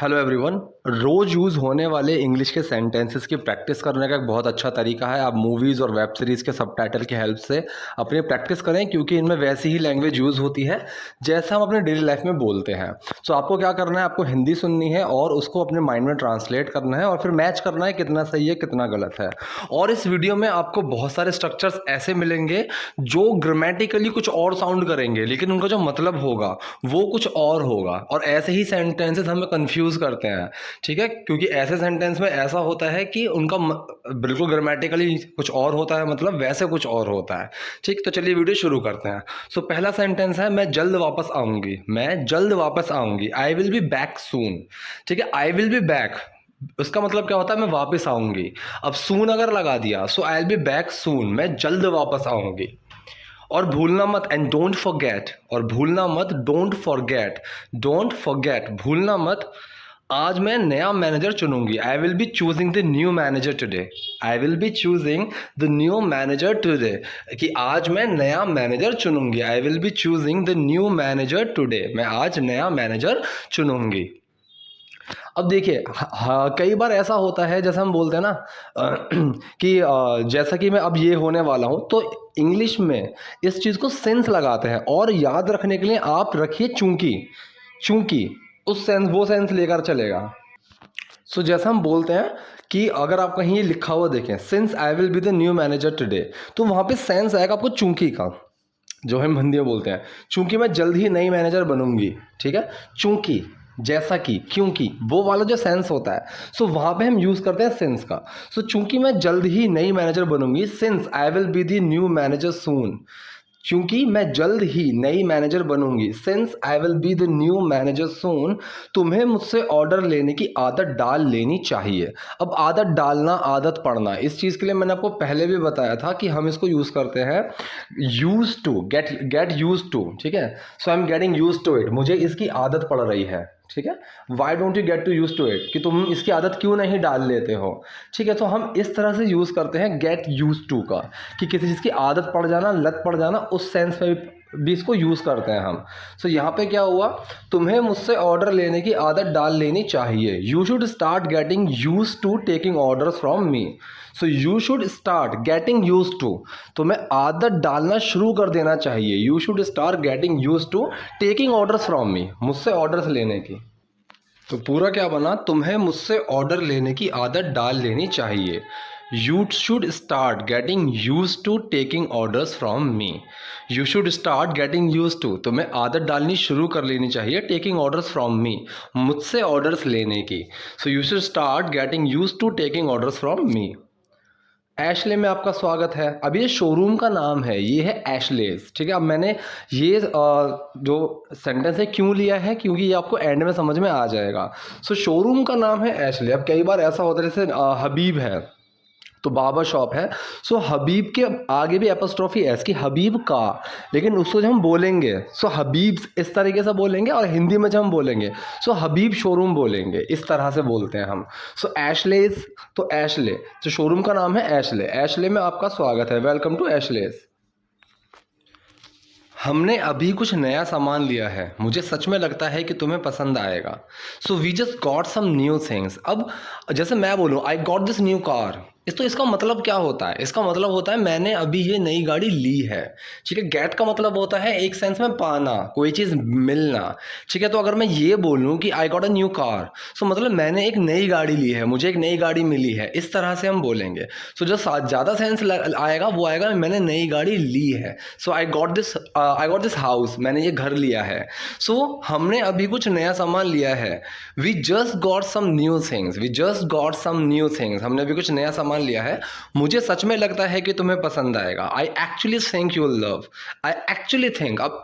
Hello everyone. रोज़ use होने वाले English के सेंटेंसेस की प्रैक्टिस करने का एक बहुत अच्छा तरीका है। आप मूवीज़ और वेब सीरीज़ के सबटाइटल की हेल्प से अपनी प्रैक्टिस करें, क्योंकि इनमें वैसी ही लैंग्वेज यूज़ होती है जैसा हम अपने डेली लाइफ में बोलते हैं। सो आपको क्या करना है, आपको हिंदी सुननी है और उसको अपने माइंड में ट्रांसलेट करना है और फिर मैच करना है कितना सही है कितना गलत है। और इस वीडियो में आपको बहुत सारे स्ट्रक्चर्स ऐसे मिलेंगे जो ग्रामेटिकली कुछ और साउंड करेंगे, लेकिन उनका जो मतलब होगा वो कुछ और होगा। और ऐसे ही सेंटेंसेस हमें कंफ्यूज करते हैं, ठीक है, क्योंकि ऐसे सेंटेंस में ऐसा होता है कि उनका बिल्कुल ग्रामेटिकली कुछ और होता है, मतलब वैसे कुछ और होता है। ठीक, तो चलिए वीडियो शुरू करते हैं। सो पहला सेंटेंस है, मैं जल्द वापस आऊंगी। मैं जल्द वापस आऊंगी, आई विल बी बैक सून। ठीक है, आई विल बी बैक, उसका मतलब क्या होता है, मैं वापस आऊंगी। अब सून अगर लगा दिया, so I will be back soon, मैं जल्द वापस आऊंगी। और भूलना मत, एंड डोंट फॉरगेट, और भूलना मत, डोंट फॉरगेट। डोंट फॉरगेट, भूलना मत। आज मैं नया मैनेजर चुनूंगी, आई will B choosing the new manager today. I will B choosing the new manager today, कि आज मैं नया मैनेजर चुनूंगी। आई will B choosing the new manager today, मैं आज नया मैनेजर चुनूंगी। अब देखिए, कई बार ऐसा होता है, जैसे हम बोलते हैं ना कि जैसा कि मैं अब ये होने वाला हूँ, तो इंग्लिश में इस चीज़ को सेंस लगाते हैं। और याद रखने के लिए आप रखिए चूंकि। चूंकि उस सेंस, वो सेंस लेकर चलेगा। सो जैसा हम बोलते हैं कि अगर आप कहीं ये लिखा हुआ देखें, since I will be the new manager today, तो वहाँ पे सेंस आएगा आपको चूंकि का, जो हम हिंदी में बोलते हैं, चूंकि मैं जल्द ही नई मैनेजर बनूंगी। ठीक है, चूंकि, जैसा कि, क्योंकि, वो वाला जो सेंस होता है, सो वहाँ पे हम यूज़ करते हैं सिंस का। सो चूंकि मैं जल्द ही नई मैनेजर बनूंगी, since I will be the new manager soon, क्योंकि मैं जल्द ही नई मैनेजर बनूंगी, since I will be the new manager soon, तुम्हें मुझसे ऑर्डर लेने की आदत डाल लेनी चाहिए। अब आदत डालना, आदत पड़ना, इस चीज़ के लिए मैंने आपको पहले भी बताया था कि हम इसको यूज़ करते हैं use to, get use to. ठीक है, so I am getting use to it, मुझे इसकी आदत पड़ रही है। ठीक है, why don't you get to use to it, कि तुम इसकी आदत क्यों नहीं डाल लेते हो। ठीक है, तो हम इस तरह से यूज़ करते हैं गेट यूज टू का, कि किसी चीज़ की आदत पड़ जाना, लत पड़ जाना, उस सेंस में भी इसको यूज़ करते हैं हम। सो यहाँ पे क्या हुआ, तुम्हें मुझसे ऑर्डर लेने की आदत डाल लेनी चाहिए। You should start getting use to taking orders from me. So you should start getting use to, तुम्हें आदत डालना शुरू कर देना चाहिए। You should start getting use to taking orders from me, मुझसे ऑर्डर्स लेने की। तो पूरा क्या बना, तुम्हें मुझसे ऑर्डर लेने की आदत डाल लेनी चाहिए। You should start getting use to taking orders from me. You should start getting use to, तुम्हें आदत डालनी शुरू कर लेनी चाहिए टेकिंग ऑर्डर्स फ्रॉम मी, मुझसे ऑर्डर्स लेने की। So you should start getting use to taking orders from me. Ashley में आपका स्वागत है। अब ये शोरूम का नाम है, ये है एशलेज। ठीक है, अब मैंने ये जो सेंटेंस है क्यों लिया है, क्योंकि ये आपको एंड में समझ में आ जाएगा। सो शोरूम का नाम है एशले। अब कई बार ऐसा होता है, जैसे हबीब है तो बाबा शॉप है, सो हबीब के आगे भी एपोस्ट्रोफी एस की, हबीब का, लेकिन उसको जब हम बोलेंगे सो हबीब इस तरीके से बोलेंगे, और हिंदी में जब हम बोलेंगे सो हबीब शोरूम बोलेंगे, इस तरह से बोलते हैं हम। सो एशलेज, तो एशले, तो शोरूम का नाम है एशले। एशले में आपका स्वागत है, वेलकम टू एशलेज। हमने अभी कुछ नया सामान लिया है, मुझे सच में लगता है कि तुम्हें पसंद आएगा। So we just got some new things. अब जैसे मैं बोलूँ I got this new car, तो इसका मतलब क्या होता है, इसका मतलब होता है मैंने अभी ये नई गाड़ी ली है। ठीक है, गेट का मतलब होता है एक सेंस में पाना, कोई चीज़ मिलना। ठीक है, तो अगर मैं ये बोलूँ कि I got a new car, so मतलब मैंने एक नई गाड़ी ली है, मुझे एक नई गाड़ी मिली है, इस तरह से हम बोलेंगे। सो जो ज़्यादा सेंस आएगा वो आएगा मैंने नई गाड़ी ली है। So I got this house, मैंने ये घर लिया है। सो हमने अभी कुछ नया सामान लिया है। We just got some new things, we just got some new things, हमने अभी कुछ नया सामान लिया है, मुझे सच में लगता है कि तुम्हें पसंद आएगा। I actually think you love, I actually think. अब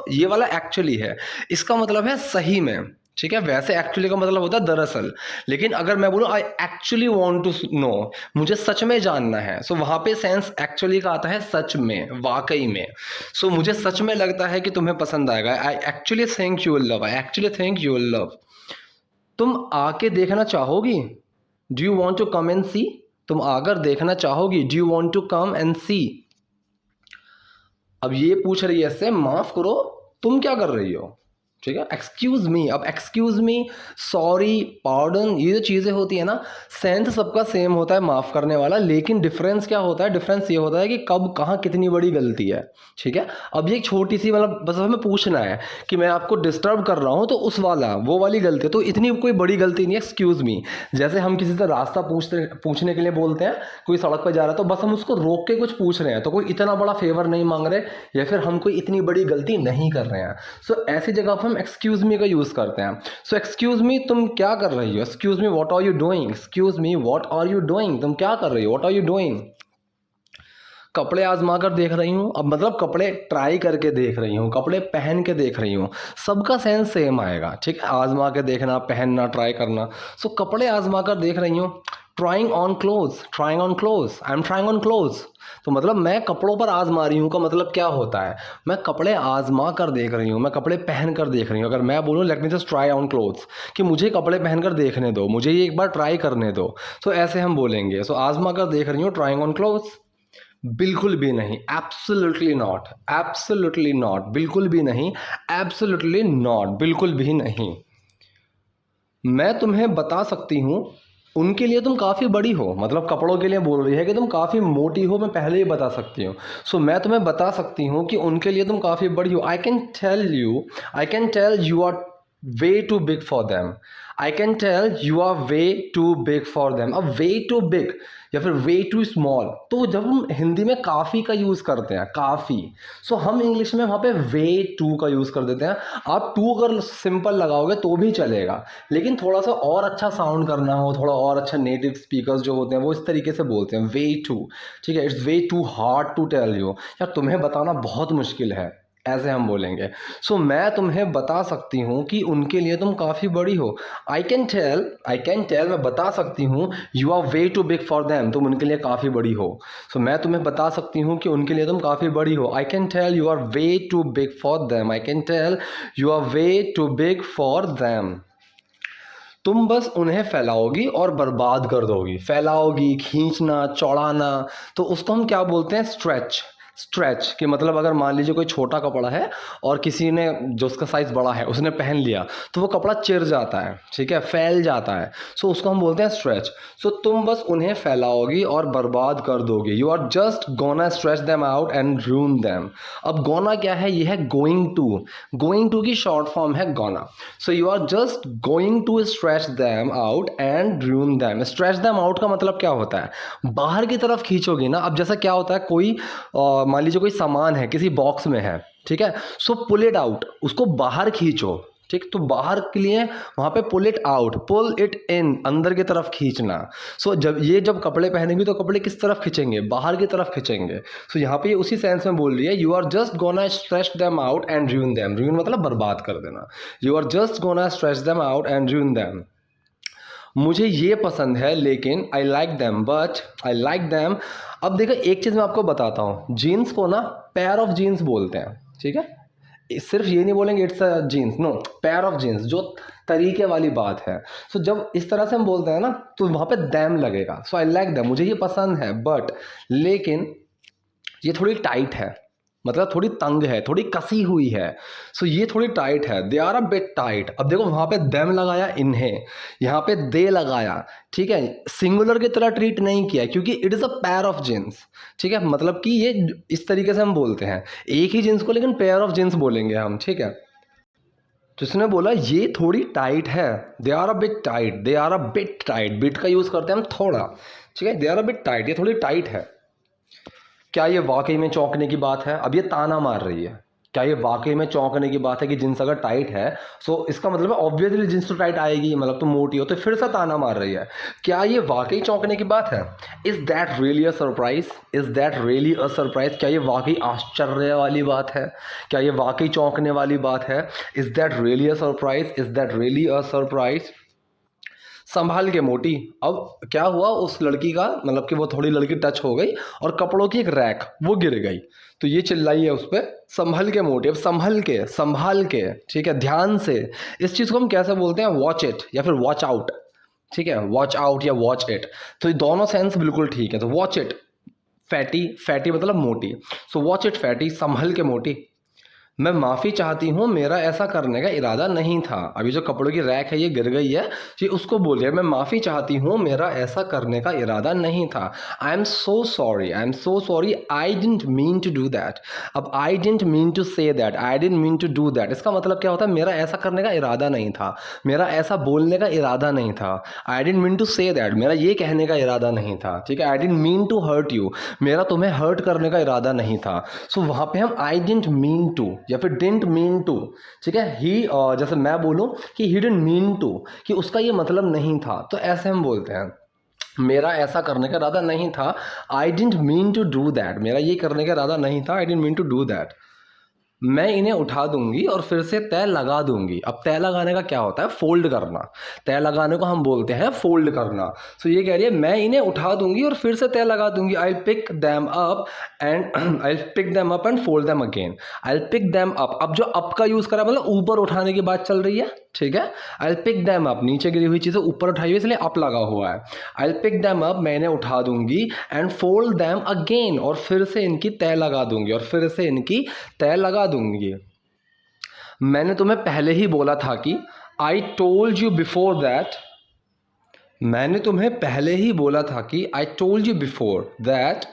ये वाला एक्चुअली है, इसका मतलब है सही में। ठीक है, वैसे एक्चुअली का मतलब होता है दरअसल, लेकिन अगर मैं बोलूँ I actually want to know, मुझे सच में जानना है, सो वहाँ पे सेंस एक्चुअली का आता है सच में, वाकई में। सो मुझे सच में लगता है कि तुम्हें पसंद आएगा, I actually think you love, I actually think you love. तुम आके देखना चाहोगी, do you want to come and see, तुम आकर देखना चाहोगी, do you want to come and see. अब ये पूछ रही है इससे, माफ करो तुम क्या कर रही हो, ठीक है। एक्सक्यूज़ मी, अब एक्सक्यूज़ मी, सॉरी, पार्डन, ये जो चीज़ें होती है ना, सेंस सबका सेम होता है, माफ़ करने वाला, लेकिन डिफरेंस क्या होता है, डिफरेंस ये होता है कि कब कहाँ कितनी बड़ी गलती है। ठीक है। अब ये एक छोटी सी, मतलब बस हमें पूछना है कि मैं आपको डिस्टर्ब कर रहा हूँ, तो उस वाला वो वाली गलती है, तो इतनी कोई बड़ी गलती नहीं है एक्सक्यूज़ मी। जैसे हम किसी से रास्ता पूछने के लिए बोलते हैं, कोई सड़क पर जा रहा है तो बस हम उसको रोक के कुछ पूछ रहे हैं, तो कोई इतना बड़ा फेवर नहीं मांग रहे, या फिर हम कोई इतनी बड़ी गलती नहीं कर रहे हैं। सो ऐसी जगह पर हम एक्सक्यूज़ मी का यूज़ करते हैं। सो एक्सक्यूज़ मी, तुम क्या कर रही हो, excuse me what are you doing, excuse me what are you doing, तुम क्या कर रही हो, व्हाट आर यू डूइंग। कपड़े आजमा कर देख रही हूँ, अब मतलब कपड़े ट्राई करके देख रही हूँ, कपड़े पहन के देख रही हूँ, सबका सेंस सेम आएगा। ठीक है, आजमा के देखना, पहनना, ट्राई करना। सो कपड़े आजमा कर देख रही हूँ, trying on cloth, trying on cloth, I am trying on cloth. तो मतलब मैं कपड़ों पर आजमा रही हूँ का मतलब क्या होता है, मैं कपड़े आजमा कर देख रही हूँ, मैं कपड़े पहन कर देख रही हूँ। अगर मैं बोलूँ let me just try on clothes, कि मुझे कपड़े पहन कर देखने दो, मुझे ये एक बार ट्राई करने दो, तो ऐसे हम बोलेंगे। सो आजमा कर देख रही हूँ, ट्राइंग ऑन क्लोथ्स। बिल्कुल भी नहीं, एब्सोल्युटली नॉट, एब्सोल्युटली नॉट, बिल्कुल भी नहीं, एब्सोल्युटली नॉट, बिल्कुल भी नहीं। मैं तुम्हें बता सकती हूँ, उनके लिए तुम काफ़ी बड़ी हो, मतलब कपड़ों के लिए बोल रही है कि तुम काफ़ी मोटी हो, मैं पहले ही बता सकती हूँ। सो मैं तुम्हें बता सकती हूँ कि उनके लिए तुम काफ़ी बड़ी हो। I can tell you are way too big for them, I can tell you are way too big for them. अब वे टू बिग या फिर वे टू स्मॉल, तो जब हम हिंदी में काफ़ी का यूज़ करते हैं, काफ़ी, सो हम इंग्लिश में वहाँ पे वे टू का यूज़ कर देते हैं। आप टू अगर सिंपल लगाओगे तो भी चलेगा, लेकिन थोड़ा सा और अच्छा साउंड करना हो, थोड़ा और अच्छा, नेटिव स्पीकर्स जो होते हैं वो इस तरीके से बोलते हैं, वे टू। ठीक है, it's way too hard to tell you, यार तुम्हें बताना बहुत मुश्किल है, ऐसे हम बोलेंगे। सो मैं तुम्हें बता सकती हूँ कि उनके लिए तुम काफ़ी बड़ी हो। आई कैन टेल, मैं बता सकती हूँ, you are way too big for them, तुम उनके लिए काफ़ी बड़ी हो। सो मैं तुम्हें बता सकती हूँ कि उनके लिए तुम काफ़ी बड़ी हो। I can tell you are way too big for them, I can tell you are way too big for them. तुम बस उन्हें फैलाओगी और बर्बाद कर दोगी। फैलाओगी, खींचना, चौड़ाना, तो उसको हम क्या बोलते हैं, स्ट्रेच। कि मतलब अगर मान लीजिए कोई छोटा कपड़ा है और किसी ने, जो उसका साइज़ बड़ा है, उसने पहन लिया, तो वो कपड़ा चिर जाता है, ठीक है, फैल जाता है। सो उसको हम बोलते हैं स्ट्रेच। सो तुम बस उन्हें फैलाओगी और बर्बाद कर दोगे। You are just gonna stretch them out and ruin them. अब गोना क्या है, ये है गोइंग टू की शॉर्ट फॉर्म है gonna. So you are just going to stretch them out and ruin them. Stretch them out का मतलब क्या होता है, बाहर की तरफ खींचोगी ना। अब जैसा क्या होता है, कोई मान लीजिए कोई सामान है किसी बॉक्स में है, ठीक है, सो पुल इट आउट, उसको बाहर खींचो। ठीक, तो बाहर के लिए वहाँ पे pull it out, pull it in, अंदर की तरफ खींचना। सो जब कपड़े पहनेंगे तो कपड़े किस तरफ खींचेंगे, बाहर की तरफ खींचेंगे। सो यहाँ पे उसी सेंस में बोल रही है, you are just gonna stretch them out and ruin them. Ruin मतलब बर्बाद कर देना। You are just gonna stretch them out and ruin them. मुझे ये पसंद है लेकिन I like them, but I like them. अब देखो एक चीज़ मैं आपको बताता हूँ, जीन्स को ना पेयर ऑफ जीन्स बोलते हैं, ठीक है, सिर्फ ये नहीं बोलेंगे it's a jeans, no, pair of jeans, जो तरीके वाली बात है। सो जब इस तरह से हम बोलते हैं ना, तो वहाँ पे दैम लगेगा। सो आई लाइक दैम, मुझे ये पसंद है, बट, लेकिन ये थोड़ी टाइट है, मतलब थोड़ी तंग है, थोड़ी कसी हुई है। सो ये थोड़ी टाइट है, they are a bit tight. अब देखो वहाँ पे देम लगाया, इन्हें, यहाँ पे दे लगाया, ठीक है, सिंगुलर की तरह ट्रीट नहीं किया क्योंकि it is a pair of jeans. ठीक है, मतलब कि ये इस तरीके से हम बोलते हैं एक ही जींस को, लेकिन पेयर ऑफ जींस बोलेंगे हम, ठीक है। तो उसने बोला ये थोड़ी टाइट है, they are a bit tight, they are a bit tight, bit का यूज़ करते हैं हम थोड़ा, ठीक है, they are a bit tight, ये थोड़ी टाइट है। क्या ये वाकई में चौंकने की बात है, अब ये ताना मार रही है, क्या ये वाकई में चौंकने की बात है कि जींस अगर टाइट है, सो इसका मतलब है ऑब्वियसली जींस तो टाइट आएगी, मतलब तुम मोटी हो, तो फिर से ताना मार रही है। क्या ये वाकई चौंकने की बात है, is that really a surprise, is that really a surprise, क्या ये वाकई आश्चर्य वाली बात है, क्या ये वाकई चौंकने वाली बात है, is that really a surprise, is that really a surprise. संभाल के मोटी, अब क्या हुआ उस लड़की का, मतलब कि वो थोड़ी लड़की टच हो गई और कपड़ों की एक रैक वो गिर गई, तो ये चिल्लाई है उस पर, संभल के मोटी। अब संभाल के, ठीक है, ध्यान से। इस चीज़ को हम कैसे बोलते हैं, वॉच इट या फिर वॉच आउट, ठीक है, वॉच आउट या वॉच इट, तो ये दोनों सेंस बिल्कुल ठीक है। तो वॉच इट, फैटी, फैटी मतलब मोटी, सो वॉच इट फैटी, संभल के मोटी। मैं माफ़ी चाहती हूँ, मेरा ऐसा करने का इरादा नहीं था। अभी जो कपड़ों की रैक है ये गिर गई है, ये उसको बोलिए मैं माफ़ी चाहती हूँ, मेरा ऐसा करने का इरादा नहीं था। I am so sorry, I am so sorry, I didn't mean to do that. अब I didn't mean to say that, I didn't mean to do that, इसका मतलब क्या होता है? मेरा ऐसा करने का इरादा नहीं था, मेरा ऐसा बोलने का इरादा नहीं था। I didn't mean to say that, मेरा ये कहने का इरादा नहीं था। ठीक है, I didn't mean to hurt you, मेरा तुम्हें हर्ट करने का इरादा नहीं था। सो वहाँ पे हम आई डिडंट मीन टू या फिर डिडंट मीन टू, ठीक है, ही जैसे मैं बोलूँ कि ही डिडंट मीन टू, कि उसका ये मतलब नहीं था, तो ऐसे हम बोलते हैं मेरा ऐसा करने का इरादा नहीं था, I didn't mean to do that, मेरा ये करने का इरादा नहीं था, I didn't mean to do that. मैं इन्हें उठा दूंगी और फिर से तय लगा दूंगी। अब तय लगाने का क्या होता है? फोल्ड करना। तय लगाने को हम बोलते हैं फोल्ड करना। सो ये कह रही है मैं इन्हें उठा दूंगी और फिर से तय लगा दूंगी। I pick them up and fold them again. I pick them up, अब जो अप का यूज करा मतलब ऊपर उठाने की बात चल रही है, ठीक है। आई पिक दैम अप, नीचे गिरी हुई चीजें ऊपर उठाई हुई इसलिए अप लगा हुआ है। आई पिक दैम अप, मैं इन्हें उठा दूंगी, एंड फोल्ड दैम अगेन, और फिर से इनकी तय लगा दूंगी, और फिर से इनकी तय लगा दूंगी। मैंने तुम्हें पहले ही बोला था कि I told you before that, मैंने तुम्हें पहले ही बोला था कि I told you before that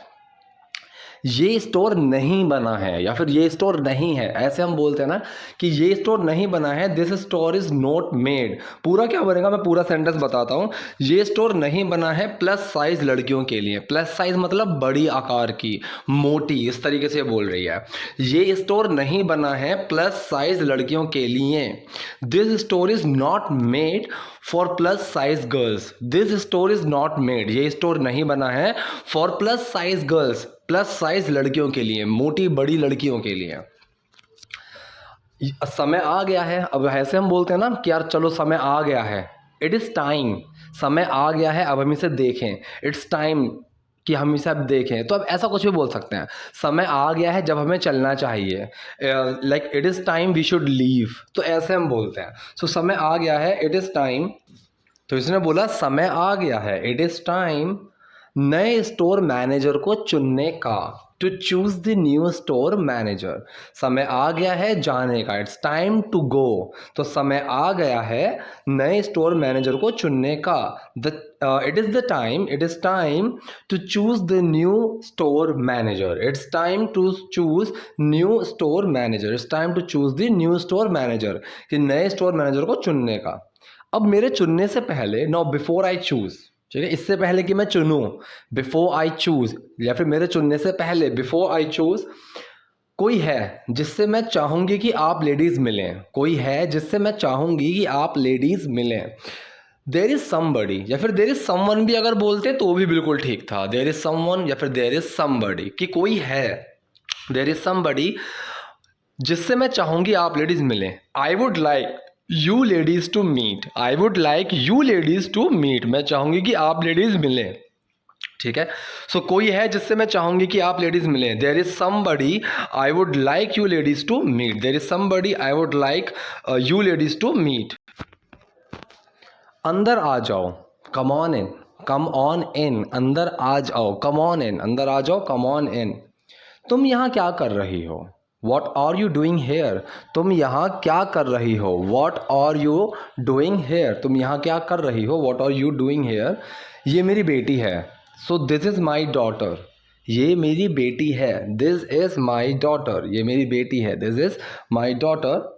ये स्टोर नहीं बना है, या फिर ये स्टोर नहीं है। ऐसे हम बोलते हैं ना कि ये स्टोर नहीं बना है, this store is not made. पूरा क्या बनेगा, मैं पूरा सेंटेंस बताता हूँ। ये स्टोर नहीं बना है प्लस साइज लड़कियों के लिए। प्लस साइज मतलब बड़ी आकार की, मोटी, इस तरीके से बोल रही है। ये स्टोर नहीं बना है प्लस साइज लड़कियों के लिए। This store is not made for plus size girls. This store is not made, ये स्टोर नहीं बना है for plus size girls, plus size लड़कियों के लिए, मोटी बड़ी लड़कियों के लिए। समय आ गया है, अब ऐसे हम बोलते हैं ना कि यार चलो समय आ गया है, इट इज़ टाइम, समय आ गया है अब हम इसे देखें, इट्स टाइम कि हम इसे अब देखें। तो अब ऐसा कुछ भी बोल सकते हैं, समय आ गया है जब हमें चलना चाहिए, like it is time we should leave, तो ऐसे हम बोलते हैं। सो समय आ गया है, इट इज़ टाइम, तो इसने बोला समय आ गया है, इट इज़ टाइम नए स्टोर मैनेजर को चुनने का, to choose the new store manager. समय आ गया है जाने का, इट्स टाइम टू गो, तो समय आ गया है नए स्टोर मैनेजर को चुनने का। It is time to choose the new store manager, it's time to choose new store manager, it's time to choose the new store manager, कि नए स्टोर मैनेजर को चुनने का। अब मेरे चुनने से पहले, नाउ बिफोर आई चूज, ठीक है, इससे पहले कि मैं चुनूं, बिफोर आई चूज, या फिर मेरे चुनने से पहले बिफोर आई चूज, कोई है जिससे मैं चाहूंगी कि आप लेडीज मिलें, कोई है जिससे मैं चाहूंगी कि आप लेडीज मिलें। देर इज समबडी, या फिर देर इज समवन भी अगर बोलते तो भी बिल्कुल ठीक था। देर इज समवन या फिर देर इज समबडी, कि कोई है, देर इज समबडी जिससे मैं चाहूंगी आप लेडीज मिलें। I would like you ladies to meet, I would like you ladies to meet, मैं चाहूंगी कि आप लेडीज मिलें, ठीक है। सो कोई है जिससे मैं चाहूंगी कि आप लेडीज मिलें। There is somebody I would like you ladies to meet, there is somebody I would like you ladies to meet. अंदर आ जाओ, come on in, come on in, अंदर आ जाओ, कम ऑन इन, अंदर आ जाओ, कम ऑन इन। तुम यहाँ क्या कर रही हो, what are you doing here, तुम यहाँ क्या कर रही हो, what are you doing here, तुम यहाँ क्या कर रही हो, what are you doing here. ये मेरी बेटी है, so this is my daughter, ये मेरी बेटी है, दिस इज़ माई डॉटर, ये मेरी बेटी है, दिस इज़ माई डॉटर।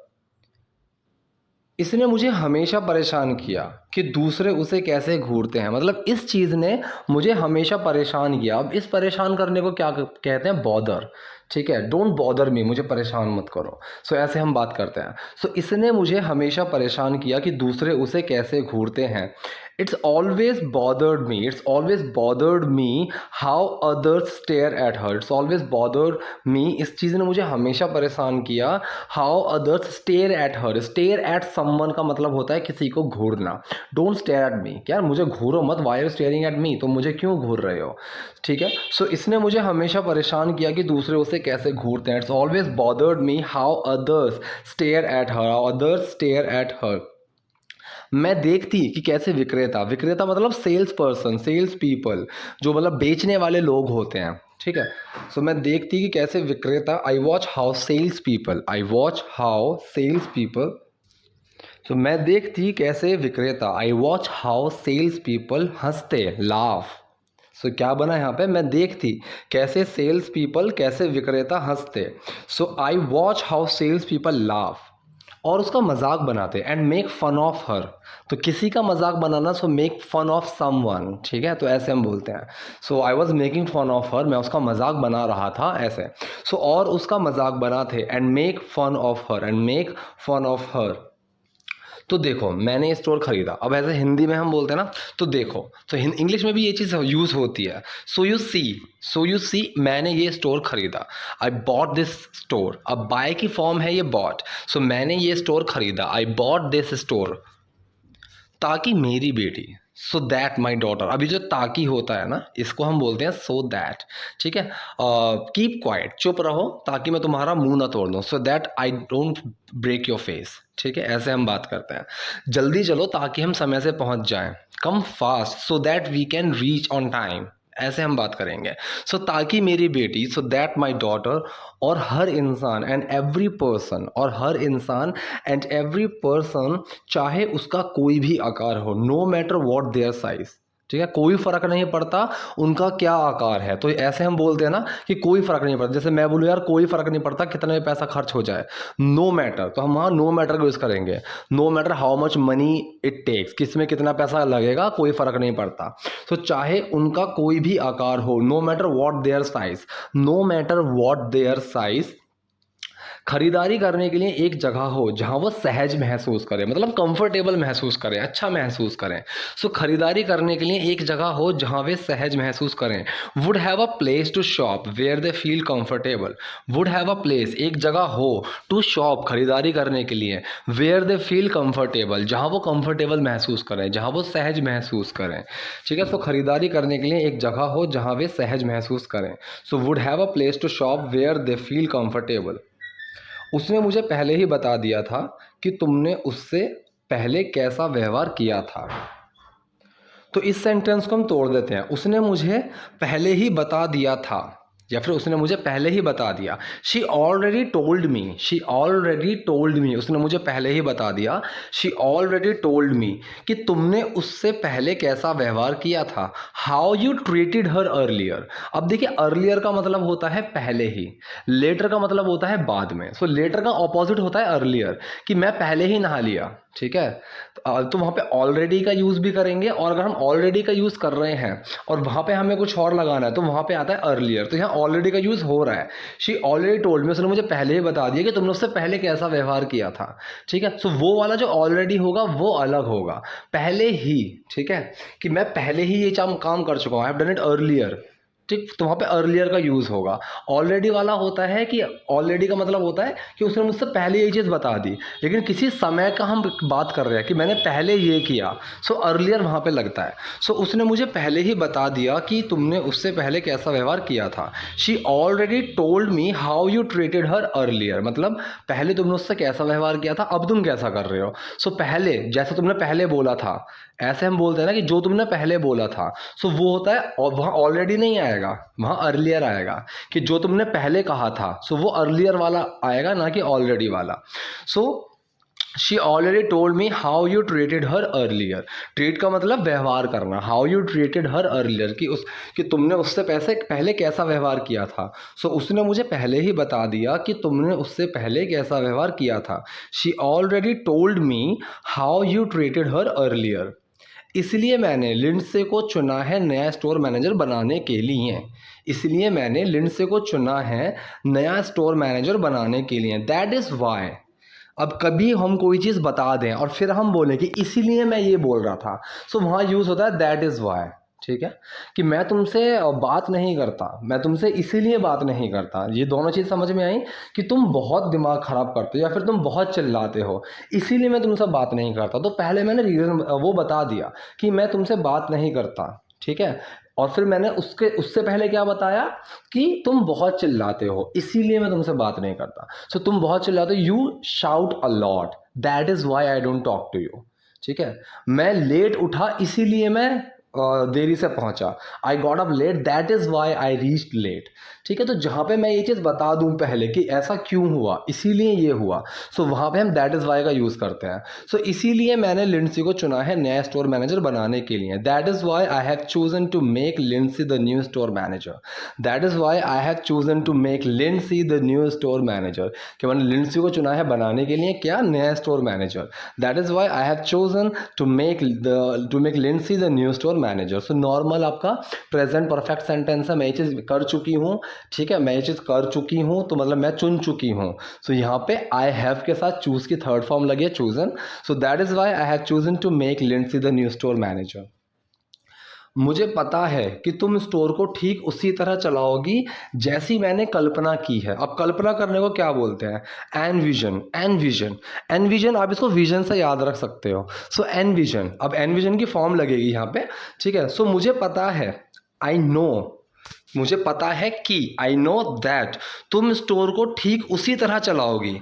इसने मुझे हमेशा परेशान किया कि दूसरे उसे कैसे घूरते हैं, मतलब इस चीज़ ने मुझे हमेशा परेशान किया। अब इस परेशान करने को क्या कहते हैं, बॉदर, ठीक है, डोंट बॉदर मी, मुझे परेशान मत करो। सो ऐसे हम बात करते हैं। सो इसने मुझे हमेशा परेशान किया कि दूसरे उसे कैसे घूरते हैं। It's always bothered me, it's always bothered me how others stare at her, it's always bothered me, इस चीज़ ने मुझे हमेशा परेशान किया। How others stare at her, stare at someone का मतलब होता है किसी को घूरना। डोंट स्टेयर एट मी, क्या मुझे घूरो मत, why are staring at me, तो मुझे क्यों घूर रहे हो, ठीक है। सो इसने मुझे हमेशा परेशान किया कि दूसरे उसे कैसे घूरते हैं। It's always bothered me how others stare at her, how others stare at हर। मैं देखती कि कैसे विक्रेता, विक्रेता मतलब सेल्स पर्सन, सेल्स पीपल, जो मतलब बेचने वाले लोग होते हैं, ठीक है। सो मैं देखती कि कैसे विक्रेता, I watch how sales people, I watch how sales people, तो मैं देखती कैसे विक्रेता, I watch how sales people हंसते, लाफ। सो क्या बना यहाँ पे, मैं देखती कैसे सेल्स पीपल, कैसे विक्रेता हंसते। So I watch how sales people laugh, और उसका मजाक बनाते and make fun of her. तो किसी का मजाक बनाना, so make fun of someone, ठीक है, तो ऐसे हम बोलते हैं। So I was making fun of her, मैं उसका मजाक बना रहा था, ऐसे। सो और उसका मजाक बनाते and make fun of her, and make fun of her. तो देखो मैंने ये स्टोर खरीदा, अब ऐसे हिंदी में हम बोलते हैं ना, तो देखो, तो इंग्लिश में भी ये चीज़ यूज़ होती है। So you see, so you see, मैंने ये स्टोर खरीदा, आई बॉट दिस स्टोर। अब बाय की फॉर्म है ये बॉट, सो मैंने ये स्टोर खरीदा, आई बॉट दिस स्टोर, ताकि मेरी बेटी, सो दैट माई डॉटर। अभी जो ताकि होता है ना, इसको हम बोलते हैं सो दैट, ठीक है। कीप क्वाइट, चुप रहो ताकि मैं तुम्हारा मुंह ना तोड़ दूँ, so that I don't break your face, ठीक है, ऐसे हम बात करते हैं। जल्दी चलो ताकि हम समय से पहुंच जाएं, come fast so that we can reach on time, ऐसे हम बात करेंगे। सो ताकि मेरी बेटी, सो दैट माई डॉटर, और हर इंसान एंड एवरी पर्सन, और हर इंसान एंड एवरी पर्सन, चाहे उसका कोई भी आकार हो, no matter what their size, ठीक है, कोई फ़र्क नहीं पड़ता उनका क्या आकार है। तो ऐसे हम बोलते हैं ना कि कोई फ़र्क नहीं पड़ता, जैसे मैं बोलूँ यार कोई फ़र्क नहीं पड़ता कितना भी पैसा खर्च हो जाए, नो मैटर, तो हम वहाँ नो मैटर को यूज़ करेंगे। No matter how much money it takes, किस में कितना पैसा लगेगा, कोई फ़र्क नहीं पड़ता। तो चाहे उनका कोई भी आकार हो, no matter what their size, no matter what their size, खरीदारी करने के लिए एक जगह हो जहां वो सहज महसूस करें, मतलब कंफर्टेबल महसूस करें, अच्छा महसूस करें। सो खरीदारी करने के लिए एक जगह हो जहां वे सहज महसूस करें। Would have a place to shop where they feel comfortable, would have a place, एक जगह हो, टू शॉप, खरीदारी करने के लिए, वेयर दे फील कंफर्टेबल, जहां वो कंफर्टेबल महसूस करें, जहां वो सहज महसूस करें, ठीक है। सो खरीदारी करने के लिए एक जगह हो जहां वे सहज महसूस करें। So would have a place to shop where they feel comfortable. उसने मुझे पहले ही बता दिया था कि तुमने उससे पहले कैसा व्यवहार किया था। तो इस सेंटेंस को हम तोड़ देते हैं, उसने मुझे पहले ही बता दिया था, या फिर उसने मुझे पहले ही बता दिया। She already told me, she already told me, उसने मुझे पहले ही बता दिया। शी ऑलरेडी टोल्ड मी, कि तुमने उससे पहले कैसा व्यवहार किया था। How you treated her earlier. अब देखिए अर्लियर का मतलब होता है पहले ही, लेटर का मतलब होता है बाद में। सो लेटर का ऑपोजिट होता है अर्लियर, कि मैं पहले ही नहा लिया, ठीक है। तो वहाँ पे ऑलरेडी का यूज़ भी करेंगे, और अगर हम ऑलरेडी का यूज़ कर रहे हैं और वहाँ पे हमें कुछ और लगाना है तो वहाँ पे आता है अर्लियर। तो यहाँ ऑलरेडी का यूज़ हो रहा है। शी ऑलरेडी टोल्ड मी, उसने मुझे पहले ही बता दिया कि तुमने उससे पहले कैसा व्यवहार किया था, ठीक है। सो वो वाला जो ऑलरेडी होगा वो अलग होगा, पहले ही, ठीक है, कि मैं पहले ही ये काम कर चुका हूँ, I have done it earlier, ठीक। तो वहाँ पे अर्लियर का यूज़ होगा। ऑलरेडी वाला होता है कि ऑलरेडी का मतलब होता है कि उसने मुझसे पहले ये चीज़ बता दी, लेकिन किसी समय का हम बात कर रहे हैं कि मैंने पहले ये किया, सो अर्लियर वहाँ पे लगता है। सो उसने मुझे पहले ही बता दिया कि तुमने उससे पहले कैसा व्यवहार किया था। She already told me how you treated her earlier, मतलब पहले तुमने उससे कैसा व्यवहार किया था, अब तुम कैसा कर रहे हो। सो पहले, जैसे तुमने पहले बोला था, ऐसे हम बोलते हैं ना कि जो तुमने पहले बोला था, सो वो होता है, और वहाँ ऑलरेडी नहीं आएगा, वहाँ अर्लियर आएगा, कि जो तुमने पहले कहा था, सो वो अर्लियर वाला आएगा, ना कि ऑलरेडी वाला। So she already told me how you treated her earlier. Treat का मतलब व्यवहार करना, how you treated her earlier, कि तुमने उससे पहले कैसा व्यवहार किया था। सो उसने मुझे पहले ही बता दिया कि तुमने उससे पहले कैसा व्यवहार किया था। She already told me how you treated her earlier. इसलिए मैंने लिंडसे को चुना है नया स्टोर मैनेजर बनाने के लिए, इसलिए मैंने लिंडसे को चुना है नया स्टोर मैनेजर बनाने के लिए, दैट इज़ वाई। अब कभी हम कोई चीज़ बता दें और फिर हम बोलें कि इसीलिए मैं ये बोल रहा था, सो वहाँ यूज़ होता है दैट इज़ वाई, ठीक है। कि मैं तुमसे बात नहीं करता, मैं तुमसे इसीलिए बात नहीं करता। ये दोनों चीज़ समझ में आई, कि तुम बहुत दिमाग ख़राब करते हो या फिर तुम बहुत चिल्लाते हो, इसीलिए मैं तुमसे बात नहीं करता। तो पहले मैंने रीज़न वो बता दिया कि मैं तुमसे बात नहीं करता, ठीक है। और फिर मैंने उससे पहले क्या बताया, कि तुम बहुत चिल्लाते हो, इसीलिए मैं तुमसे बात नहीं करता। सो तुम बहुत चिल्लाते हो, you shout a lot, that is why I don't talk to you, ठीक है, मैं लेट उठा इसीलिए मैं देरी से पहुंचा। I got up late that is why I reached late. ठीक है, तो जहाँ पे मैं ये चीज़ बता दूँ पहले कि ऐसा क्यों हुआ, इसीलिए ये हुआ, सो वहाँ पे हम दैट इज़ वाई का यूज़ करते हैं। सो इसीलिए मैंने लिंडसी को चुना है नया स्टोर मैनेजर बनाने के लिए। That is why I have chosen to make Lindsey the new store manager. That is why I have chosen to make Lindsey the new store manager, कि मैंने लिंडसी को चुना है बनाने के लिए क्या, नया store manager. That is why I have chosen to make Lindsey the new store manager. So normal आपका प्रेजेंट परफेक्ट सेंटेंस है, मैं ये चीज़ कर चुकी हूँ। ठीक है, मैं ये चीज़ कर चुकी हूँ तो मतलब मैं चुन चुकी हूँ। सो यहाँ पे आई हैव के साथ चूज की थर्ड फॉर्म लगी है, chosen. So that is why I have chosen to make Lindsey the new store manager. मुझे पता है कि तुम स्टोर को ठीक उसी तरह चलाओगी जैसी मैंने कल्पना की है। अब कल्पना करने को क्या बोलते हैं, एनविजन। एनविजन, एनविजन आप इसको विजन से याद रख सकते हो। सो एनविजन, अब एनविजन की फॉर्म लगेगी यहाँ पे। ठीक है, सो मुझे पता है, आई नो, मुझे पता है कि, आई नो दैट तुम स्टोर को ठीक उसी तरह चलाओगी।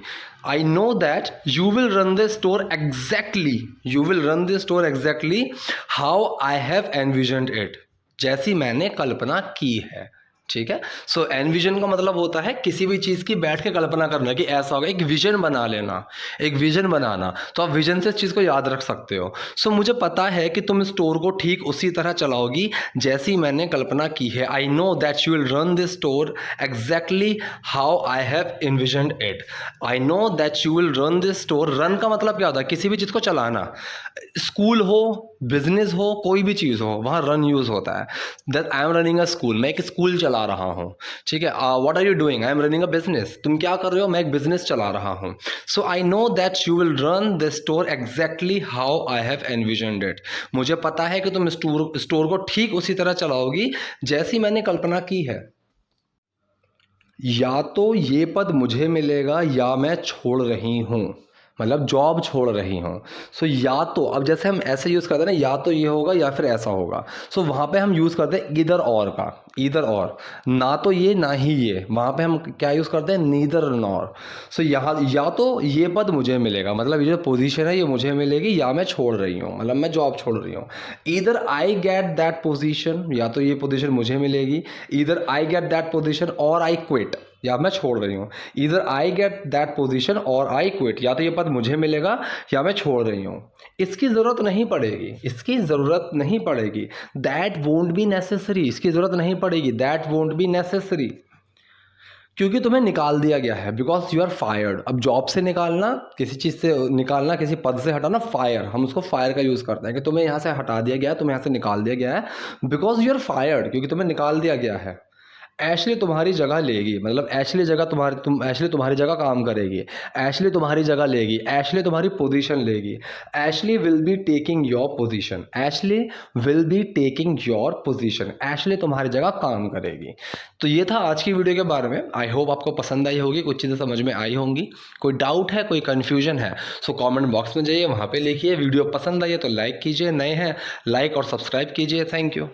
I know that you will run the store exactly, you will run the store exactly how I have envisioned it, जैसी मैंने कल्पना की है। ठीक है, सो एनविजन का मतलब होता है किसी भी चीज़ की बैठ के कल्पना करना कि ऐसा होगा, एक विजन बना लेना, एक विजन बनाना। तो आप विजन से इस चीज़ को याद रख सकते हो। सो मुझे पता है कि तुम स्टोर को ठीक उसी तरह चलाओगी जैसी मैंने कल्पना की है। I know that you will run this store exactly how I have envisioned it. I know that you will run this store, run का मतलब क्या होता है, किसी भी चीज़ को चलाना। स्कूल हो, बिजनेस हो, कोई भी चीज़ हो, वहाँ रन यूज़ होता है। That I am running a school, मैं एक स्कूल चला रहा हूँ। ठीक है, what are you doing, I am running a business, तुम क्या कर रहे हो, मैं एक बिजनेस चला रहा हूँ। So I know that you will run the store exactly how I have envisioned it. मुझे पता है कि तुम स्टोर को ठीक उसी तरह चलाओगी जैसी मैंने कल्पना की है। या तो ये पद मुझे मिलेगा या मैं छोड़ रही हूँ, मतलब जॉब छोड़ रही हूँ। सो या तो, अब जैसे हम ऐसे यूज़ करते हैं ना, या तो ये होगा या फिर ऐसा होगा। सो वहाँ पे हम यूज़ करते हैं ईदर और का, ईदर और, ना तो ये ना ही ये। वहाँ पे हम क्या यूज़ करते हैं, नीदर नॉर। सो यहाँ या तो ये पद मुझे मिलेगा, मतलब ये जो पोजीशन है ये मुझे मिलेगी, या मैं छोड़ रही हूँ, मतलब मैं जॉब छोड़ रही हूँ। Either I get that position, या तो ये पोजीशन मुझे मिलेगी, either I get that position और आई क्विट, या मैं छोड़ रही हूँ। इधर आई गेट दैट पोजीशन और आई क्विट, या तो ये पद मुझे मिलेगा या मैं छोड़ रही हूँ। इसकी ज़रूरत नहीं पड़ेगी, इसकी ज़रूरत नहीं पड़ेगी। दैट वोंट बी नेसेसरी, इसकी ज़रूरत नहीं पड़ेगी। दैट वोंट बी नेसेसरी, क्योंकि तुम्हें निकाल दिया गया है, बिकॉज यू आर फायर्ड। अब जॉब से निकालना, किसी चीज़ से निकालना, किसी पद से हटाना, फायर, हम उसको फायर का यूज़ करते हैं कि तुम्हें यहाँ से हटा दिया गया है, तुम्हें यहाँ से निकाल दिया गया है, बिकॉज यू आर फायर्ड, क्योंकि तुम्हें निकाल दिया गया है। एशली तुम्हारी जगह लेगी, मतलब एशली एशली तुम्हारी जगह काम करेगी, एशली तुम्हारी जगह लेगी, एशली तुम्हारी पोजीशन लेगी। Ashley will be taking your position, Ashley will be taking your position, Ashley तुम्हारी जगह काम करेगी। तो ये था आज की वीडियो के बारे में। आई होप आपको पसंद आई होगी, कुछ चीज़ें समझ में आई होंगी। कोई डाउट है, कोई कन्फ्यूजन है, सो कॉमेंट बॉक्स में जाइए, वहाँ पर लिखिए। वीडियो पसंद आई है तो लाइक कीजिए, नए हैं लाइक और सब्सक्राइब कीजिए। Thank you.